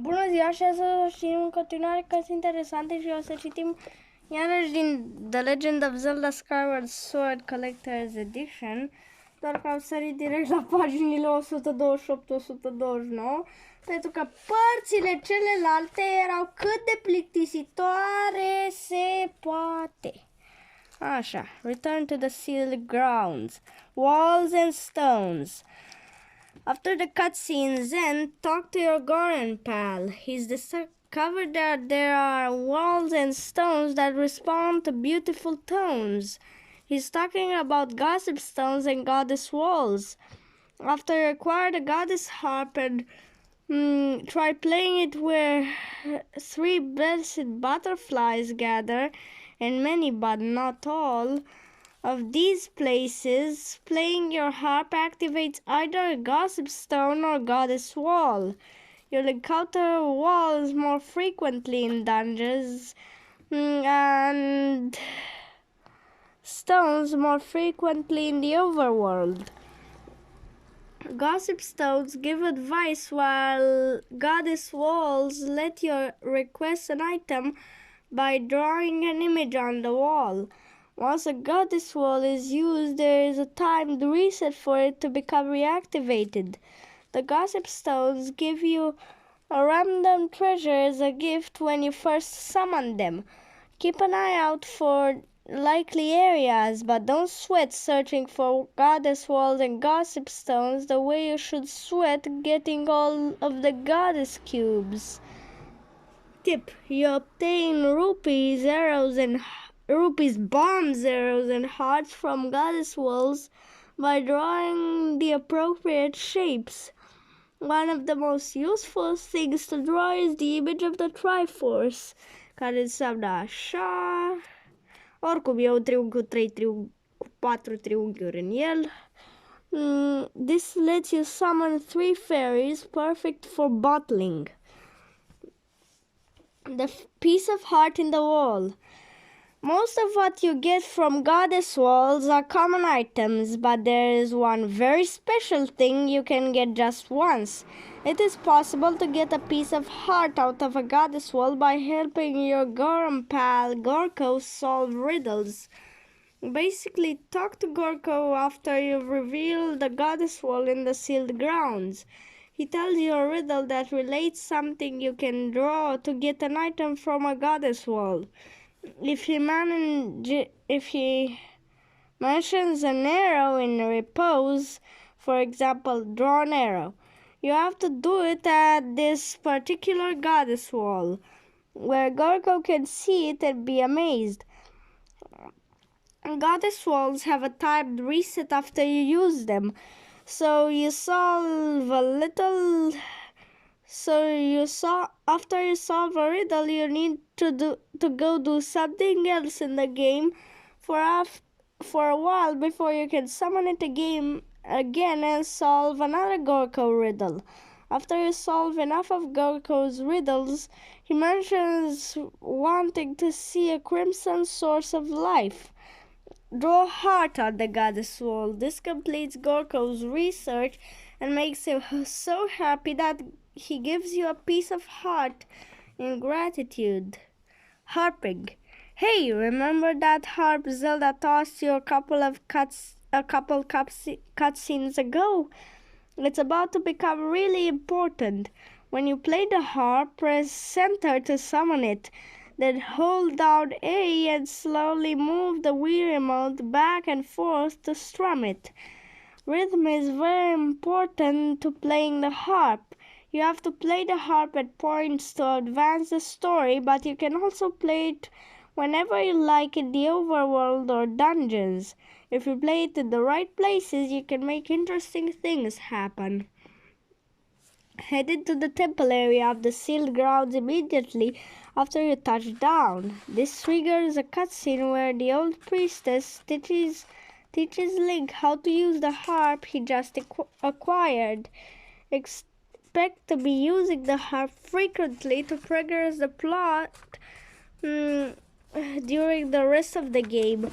Bună ziua și azi o să citim în continuare cărți interesante și o să citim iarăși din The Legend of Zelda Skyward Sword Collector's Edition, doar că am sărit direct la paginile 128-129, pentru că părțile celelalte erau cât de plictisitoare se poate. Așa, Return to the Sealed Grounds, Walls and Stones. After the cutscene, Zen, talk to your Goron pal. He's discovered that there are walls and stones that respond to beautiful tones. He's talking about gossip stones and goddess walls. After you acquire the goddess harp and try playing it where 3 blessed butterflies gather, and many but not all of these places, playing your harp activates either a gossip stone or goddess wall. You'll encounter walls more frequently in dungeons and stones more frequently in the overworld. Gossip stones give advice while goddess walls let you request an item by drawing an image on the wall. Once a goddess wall is used, there is a timed reset for it to become reactivated. The gossip stones give you a random treasure as a gift when you first summon them. Keep an eye out for likely areas, but don't sweat searching for goddess walls and gossip stones the way you should sweat getting all of the goddess cubes. Tip: you obtain rupees, bombs, arrows, and hearts from goddess walls by drawing the appropriate shapes. One of the most useful things to draw is the image of the Triforce, care înseamnă așa. Oricum e un triunghi cu 4 triunghiuri în el. This lets you summon 3 fairies, perfect for bottling. The piece of heart in the wall. Most of what you get from goddess walls are common items, but there is one very special thing you can get just once. It is possible to get a piece of heart out of a goddess wall by helping your Goron pal Gorko solve riddles. Basically, talk to Gorko after you've revealed the goddess wall in the sealed grounds. He tells you a riddle that relates something you can draw to get an item from a goddess wall. If he mentions an arrow in repose, for example, draw an arrow, you have to do it at this particular goddess wall, where Gorko can see it and be amazed. Goddess walls have a timed reset after you use them, so after you solve a riddle, you need to go do something else in the game for a while before you can summon it again and solve another Gorko riddle. After you solve enough of Gorko's riddles, he mentions wanting to see a crimson source of life. Draw a heart on the goddess wall. This completes Gorko's research and makes him so happy that he gives you a piece of heart in gratitude. Harping. Hey, remember that harp Zelda tossed you a couple cutscenes ago? It's about to become really important. When you play the harp, press center to summon it. Then hold down A and slowly move the Wii remote back and forth to strum it. Rhythm is very important to playing the harp. You have to play the harp at points to advance the story, but you can also play it whenever you like in the overworld or dungeons. If you play it in the right places, you can make interesting things happen. Head into the temple area of the sealed grounds immediately after you touch down. This triggers a cutscene where the old priestess teaches Link how to use the harp he just acquired. Expect to be using the harp frequently to progress the plot during the rest of the game.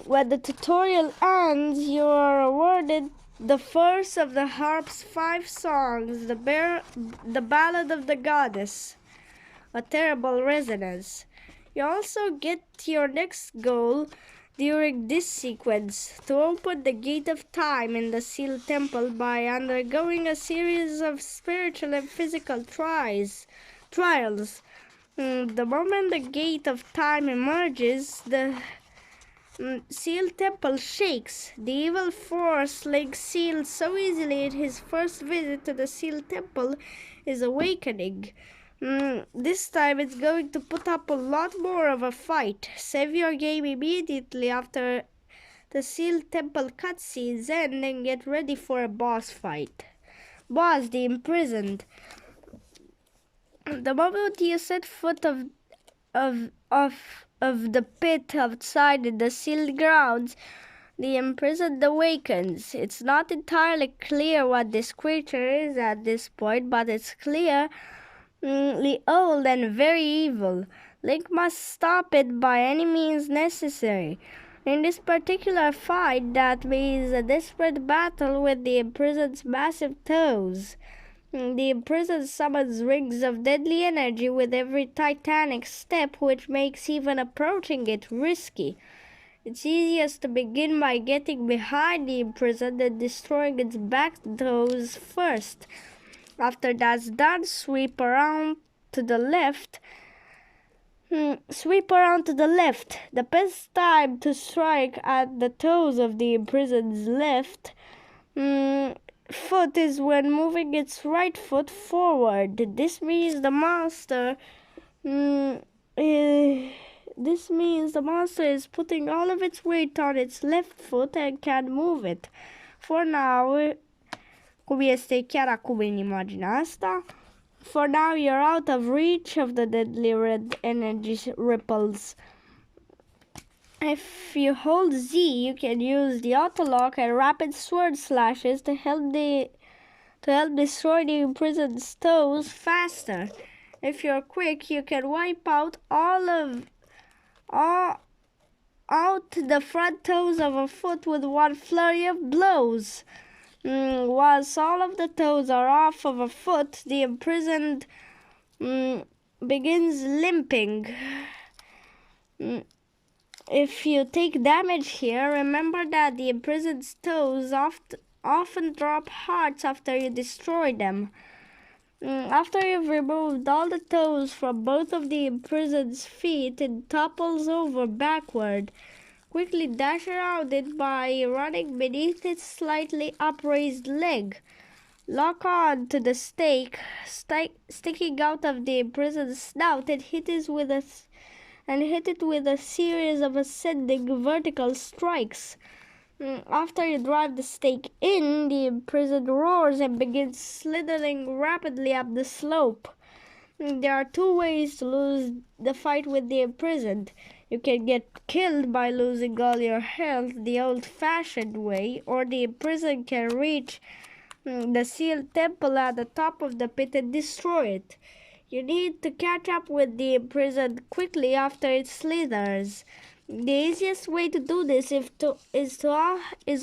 When the tutorial ends, you are awarded the first of the harp's 5 songs, the Ballad of the Goddess, a terrible resonance. You also get your next goal during this sequence, to open the gate of time in the sealed temple by undergoing a series of spiritual and physical trials. The moment the gate of time emerges, the sealed temple shakes. The evil force, like sealed so easily in his first visit to the sealed temple, is awakening. This time it's going to put up a lot more of a fight. Save your game immediately after the sealed temple cutscenes end and get ready for a boss fight. Boss, the imprisoned. The moment you set foot of the pit outside in the sealed grounds, the imprisoned awakens. It's not entirely clear what this creature is at this point, but it's clearly old and very evil. Link must stop it by any means necessary. In this particular fight, that means a desperate battle with the imprisoned's massive toes. The imprisoned summons rings of deadly energy with every titanic step, which makes even approaching it risky. It's easiest to begin by getting behind the imprisoned and destroying its back toes first. After that's done, sweep around to the left. The best time to strike at the toes of the imprisoned's left foot is when moving its right foot forward. This means the monster is putting all of its weight on its left foot and can move it. For now, cum este chiar acum în imaginea asta, for now you're out of reach of the deadly red energy ripples. If you hold Z, you can use the auto-lock and rapid sword slashes to help destroy the imprisoned toes faster. If you're quick, you can wipe out the front toes of a foot with one flurry of blows. Once all of the toes are off of a foot, the imprisoned begins limping. If you take damage here, remember that the imprisoned toes often drop hearts after you destroy them. After you've removed all the toes from both of the imprisoned's feet, it topples over backward. Quickly dash around it by running beneath its slightly upraised leg. Lock on to the stake sticking out of the imprisoned snout and hit it with a series of ascending vertical strikes. After you drive the stake in, the imprisoned roars and begins slithering rapidly up the slope. There are 2 ways to lose the fight with the imprisoned. You can get killed by losing all your health the old-fashioned way, or the imprisoned can reach the sealed temple at the top of the pit and destroy it. You need to catch up with the imprisoned quickly after it slithers. The easiest way to do this is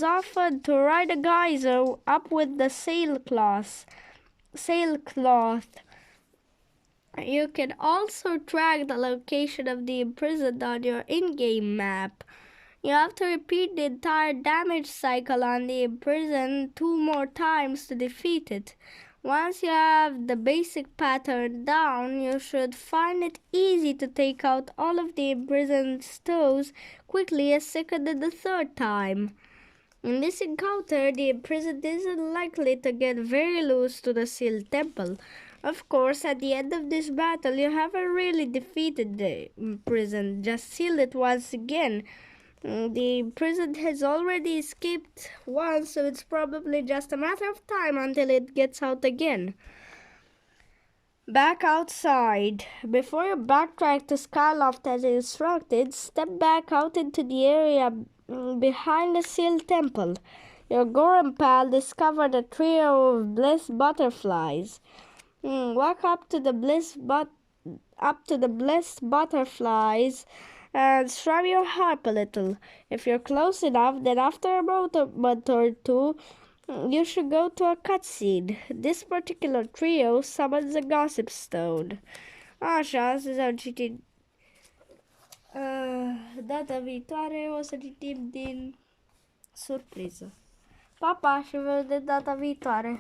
often to ride a geyser up with the sailcloth. You can also track the location of the imprisoned on your in-game map. You have to repeat the entire damage cycle on the imprisoned 2 more times to defeat it. Once you have the basic pattern down, you should find it easy to take out all of the imprisoned toes quickly a second and the 3rd time. In this encounter, the imprisoned isn't likely to get very close to the sealed temple. Of course, at the end of this battle, you haven't really defeated the imprisoned, just sealed it once again. The imprisoned has already escaped once, so it's probably just a matter of time until it gets out again. Back outside. Before you backtrack to Skyloft as instructed, step back out into the area behind the sealed temple. Your Goron pal discovered a trio of blessed butterflies. Walk up to the blessed butterflies and strum your harp a little. If you're close enough, then after a moment or 2, You should go to a cutscene. This particular trio summons a gossip stone. Așa, astăzi am citit. Data viitoare o să citim din surpriză. Pa, pa și vedem data viitoare.